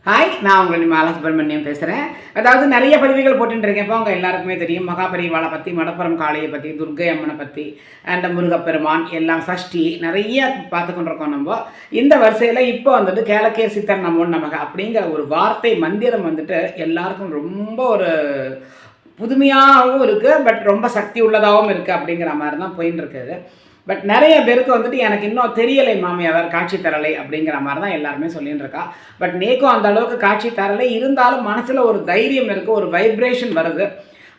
Hi, நான் உங்கள் மாலா சுப்பிரமணியம் பேசுகிறேன். அதாவது நிறைய பதிவுகள் போட்டுருக்கேன். இப்போ அவங்க எல்லாருக்குமே தெரியும். மகாபரிவாளை பற்றி, மடப்புறம் காளியை பற்றி, துர்க்கை அம்மனை பற்றி, அண்ட் முருகப்பெருமான் எல்லாம் சஷ்டி நிறைய பார்த்து கொண்டிருக்கோம். நம்ம இந்த வரிசையில் இப்போ வந்துட்டு கேளக்கே சித்தர் நமோ நமக அப்படிங்கிற ஒரு வார்த்தை மந்திரம் வந்துட்டு எல்லாருக்கும் ரொம்ப ஒரு புதுமையாகவும் இருக்குது, பட் ரொம்ப சக்தி உள்ளதாகவும் இருக்குது அப்படிங்கிற மாதிரி தான் போயின்னு இருக்குது. பட் நிறைய பேருக்கு வந்துட்டு எனக்கு இன்னும் தெரியலை மாமி அவர் காட்சி தரலை அப்படிங்கிற மாதிரி தான் எல்லாருமே சொல்லிட்டு இருக்கா. பட் நேக்கும் அந்த அளவுக்கு காட்சி தரலை, இருந்தாலும் மனசில் ஒரு தைரியம் இருக்குது, ஒரு வைப்ரேஷன் வருது.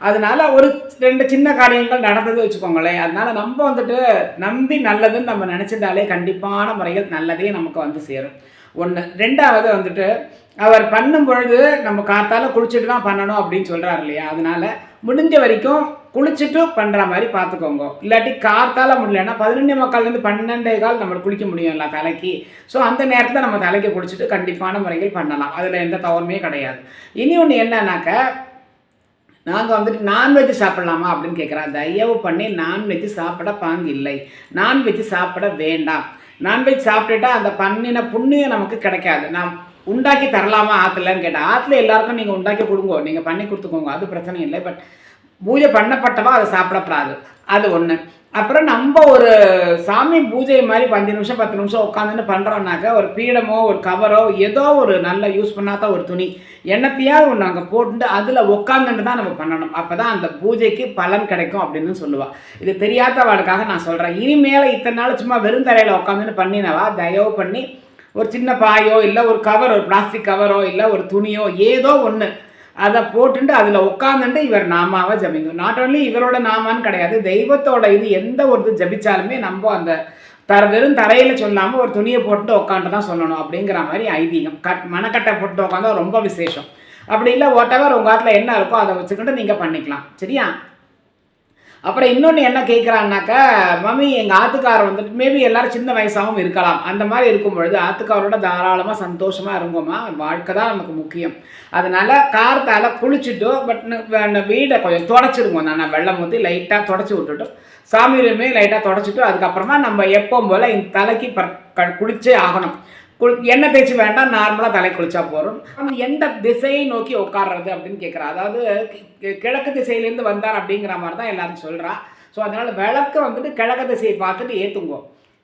அதனால ஒரு 2 சின்ன காரியங்கள் நடந்தது வச்சுக்கோங்களேன். அதனால நம்ம வந்துட்டு நம்பி நல்லதுன்னு நம்ம நினச்சிருந்தாலே கண்டிப்பான முறையில் நல்லதே நமக்கு வந்து சேரும். 1. 2வது வந்துட்டு அவர் பண்ணும் பொழுது நம்ம காத்தால் குளிச்சுட்டு தான் பண்ணணும் அப்படின்னு சொல்கிறார் இல்லையா. அதனால முடிஞ்ச வரைக்கும் குளிச்சுட்டு பண்ணுற மாதிரி பார்த்துக்கோங்க. இல்லாட்டி காத்தால் முடியலன்னா 11:45 12:15 நம்ம குளிக்க முடியும் இல்லை தலைக்கு. ஸோ அந்த நேரத்தில் நம்ம தலைக்கு குளிச்சுட்டு கண்டிப்பான முறையில் பண்ணலாம். அதில் எந்த தவறுமே கிடையாது. இனி ஒன்று என்னன்னாக்க, நாங்கள் வந்துட்டு நான்வெஜ் சாப்பிட்லாமா அப்படின்னு கேட்குறா. தயவு பண்ணி நான்வெஜ் சாப்பிட பாங்கு இல்லை, நான்வெஜ் சாப்பிட வேண்டாம். நான்வெஜ் சாப்பிட்டுட்டா அந்த பண்ணின புண்ணியம் நமக்கு கிடைக்காது. நான் உண்டாக்கி தரலாமா ஆற்றுலன்னு கேட்டேன். ஆற்றுல எல்லாருக்கும் நீங்கள் உண்டாக்கி கொடுங்கோ, நீங்கள் பண்ணி கொடுத்துக்கோங்க, அது பிரச்சனை இல்லை. பட் பூஜை பண்ணப்பட்டவா அதை சாப்பிடப்படாது. அது ஒன்று. அப்புறம் நம்ம ஒரு சாமி பூஜை மாதிரி 5 நிமிஷம் 10 நிமிஷம் உட்காந்துன்னு பண்ணுறோன்னாக்க, ஒரு பீடமோ ஒரு கவரோ ஏதோ ஒரு நல்ல யூஸ் பண்ணாதான் ஒரு துணி என்னத்தையாவது ஒன்று அங்கே போட்டுட்டு அதில் உட்காந்துட்டு தான் நம்ம பண்ணணும். அப்போ தான் அந்த பூஜைக்கு பலன் கிடைக்கும் அப்படின்னு சொல்லுவாள். இது தெரியாதவாளுக்காக நான் சொல்கிறேன். இனிமேல் இத்தனை நாள் சும்மா வெறும் தரையில் உட்காந்துன்னு பண்ணினவா தயவு பண்ணி ஒரு சின்ன பாயோ இல்லை ஒரு கவர், ஒரு பிளாஸ்டிக் கவரோ இல்லை ஒரு துணியோ ஏதோ ஒன்று அதை போட்டுட்டு அதில் உட்காந்துட்டு இவர் நாமாவை ஜபிங்க. நாட் ஓன்லி இவரோட நாமான்னு கிடையாது, தெய்வத்தோட இது எந்த ஒரு இது ஜபிச்சாலுமே நம்ம அந்த வெறும் தரையில் சொல்லாமல் ஒரு துணியை போட்டு உட்காந்து தான் சொல்லணும் அப்படிங்கிற மாதிரி ஐதீகம். மனக்கட்டை போட்டு உட்காந்தா ரொம்ப விசேஷம். அப்படி இல்லை ஒட்டவர் உங்கள் காட்டில் என்ன இருக்கோ அதை வச்சுக்கிட்டு நீங்கள் பண்ணிக்கலாம். சரியா? அப்புறம் இன்னொன்று என்ன கேட்குறான்னாக்கா, மம்மி எங்கள் ஆத்துக்காரர் வந்துட்டு மேபி எல்லோரும் சின்ன வயசாகவும் இருக்கலாம். அந்த மாதிரி இருக்கும் பொழுது ஆத்துக்காரோட தாராளமாக சந்தோஷமாக இருங்கோம்மா, வாழ்க்கை தான் நமக்கு முக்கியம். அதனால் காரத்தால் குளிச்சுட்டோ பட் வீடை கொஞ்சம் தொடச்சிருங்க. நான் வெள்ளம் ஊற்றி லைட்டாக தொடச்சி விட்டுட்டோம், சாமியுமே லைட்டாக தொடச்சிட்டு அதுக்கப்புறமா நம்ம எப்பவும் போல் இந்த தலைக்கு குளிச்சே ஆகணும். எண்ணெய் தேய்ச்சி வேண்டாம், நார்மலாக தலை குளிச்சா போகிறோம். எந்த திசையை நோக்கி உட்கார்றது அப்படின்னு கேட்குறா. அதாவது கிழக்கு திசையிலேருந்து வந்தார் அப்படிங்கிற மாதிரி தான் எல்லாரும் சொல்கிறா. ஸோ அதனால் விளக்கு வந்துட்டு கிழக்கு திசையை பார்த்துட்டு ஏற்றுங்கோ.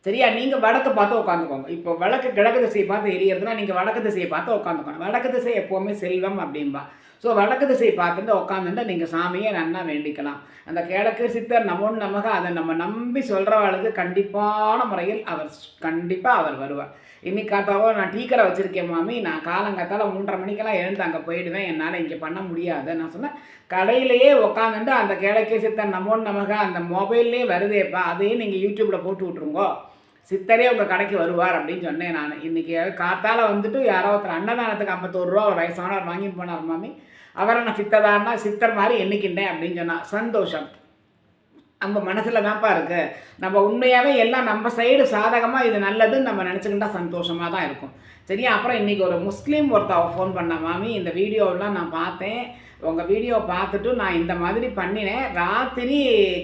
சரியா? நீங்கள் வடக்கு பார்த்து உட்காந்துக்கோங்க. இப்போ விளக்கு கிழக்கு திசையை பார்த்து எரியறதுனா நீங்கள் வடக்கு திசையை பார்த்து உட்காந்துக்கணும். வடக்கு திசை எப்போவுமே செல்வம் அப்படின்பா. ஸோ வடக்கு திசையை பார்த்துட்டு உட்காந்துட்டு நீங்கள் சாமியை நன்னா வேண்டிக்கலாம். அந்த கிழக்கு சித்தர் நமோ நமக அதை நம்ம நம்பி சொல்கிறவளுக்கு கண்டிப்பான முறையில் அவர் வருவார். இன்னைக்கு காத்தாவோ நான் டீ கடை வச்சுருக்கேன் மாமி, நான் காலங்காத்தால் 3:30 மணிக்கெல்லாம் எழுந்து அங்கே போயிடுவேன், என்னால் இங்கே பண்ண முடியாது. நான் சொன்னேன் கடையிலேயே உட்காந்துட்டு அந்த கிழக்கே சித்தர் நமோ நமக அந்த மொபைல்லே வருதேப்பா, அதையே நீங்கள் யூடியூப்பில் போட்டு விட்ருங்கோ, சித்தரே உங்கள் கடைக்கு வருவார் அப்படின்னு சொன்னேன். நான் இன்றைக்கி காத்தால் வந்துட்டு யாரோ ஒருத்தர் அன்னதானத்துக்கு 51 ரூபா ஒரு வயசானவர் வாங்கிட்டு போனார் மாமி. அவரை நான் சித்ததான்னா சித்தர் மாதிரி எண்ணிக்கின்றேன் அப்படின்னு சொன்னால் சந்தோஷம். நம்ம மனசில் தான்ப்பா இருக்குது. நம்ம உண்மையாகவே எல்லாம் நம்ம சைடு சாதகமாக இது நல்லதுன்னு நம்ம நினச்சிக்கிட்டா சந்தோஷமாக தான் இருக்கும். சரியா? அப்புறம் இன்றைக்கி ஒரு முஸ்லீம் ஒருத்தர் ஃபோன் பண்ண மாமி, இந்த வீடியோவெலாம் நான் பார்த்தேன், உங்கள் வீடியோவை பார்த்துட்டு நான் இந்த மாதிரி பண்ணினேன். ராத்திரி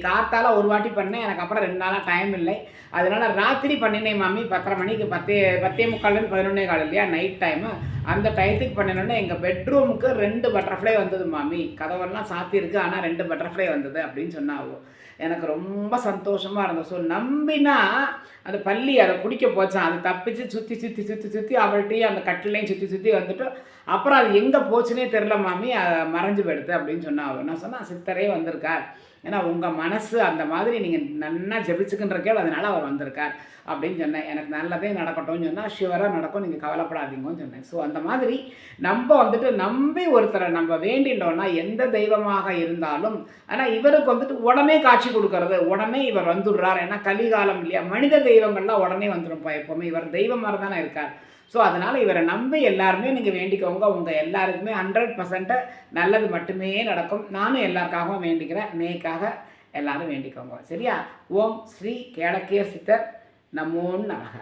காத்தால் ஒரு வாட்டி பண்ணேன், எனக்கு அப்புறம் 2 நாளாக டைம் இல்லை, அதனால் ராத்திரி பண்ணினேன் மாமி. 10:30 மணிக்கு 10:45 11:15 இல்லையா நைட் டைமு. அந்த டயத்துக்கு பண்ணினோன்னே எங்கள் பெட்ரூமுக்கு 2 பட்டர்ஃப்ளை வந்தது மாமி. கதவெல்லாம் சாத்தியிருக்கு, ஆனால் 2 பட்டர்ஃப்ளை வந்தது அப்படின்னு சொன்னாவோ. எனக்கு ரொம்ப சந்தோஷமாக இருந்தது. ஸோ நம்பினா அந்த பள்ளி அதை பிடிக்க போச்சான், அது தப்பிச்சு சுற்றி அவள்கிட்டையும் அந்த கட்டிலையும் சுற்றி வந்துட்டு அப்புறம் அது எங்கே போச்சுன்னே தெரில மாமி, மறைஞ்சு போயிடுது அப்படின்னு சொன்னாவோ. நான் சொன்னேன் சித்தரே வந்திருக்கார், ஏன்னா உங்கள் மனசு அந்த மாதிரி நீங்கள் நன்னா ஜபிச்சுக்கின்றக்கே அதனால் அவர் வந்திருக்கார் அப்படின்னு சொன்னேன். எனக்கு நல்லதே நடக்கட்டும்னு சொன்னால் ஷுவராக நடக்கும், நீங்கள் கவலைப்படாதீங்கன்னு சொன்னேன். ஸோ அந்த மாதிரி நம்ம வந்துட்டு நம்பி ஒருத்தரை நம்ம வேண்டின்றோன்னா எந்த தெய்வமாக இருந்தாலும், ஆனால் இவருக்கு வந்துட்டு உடனே காட்சி கொடுக்கறது, உடனே இவர் வந்துடுறார். ஏன்னா கலிகாலம் இல்லையா, மனித தெய்வங்கள்லாம் உடனே வந்துடும்ப்பா எப்போவுமே, இவர் தெய்வம் மாதிரி தானே இருக்கார். ஸோ அதனால் இவரை நம்பி எல்லாருமே நீங்கள் வேண்டிக்கோங்க. உங்கள் எல்லாருக்குமே 100% நல்லது மட்டுமே நடக்கும். நானும் எல்லாருக்காகவும் வேண்டிக்கிறேன், நேக்காக எல்லாரும் வேண்டிக்கோங்க. சரியா? ஓம் ஸ்ரீ கேளக்கே சித்தர் நமோ நமக.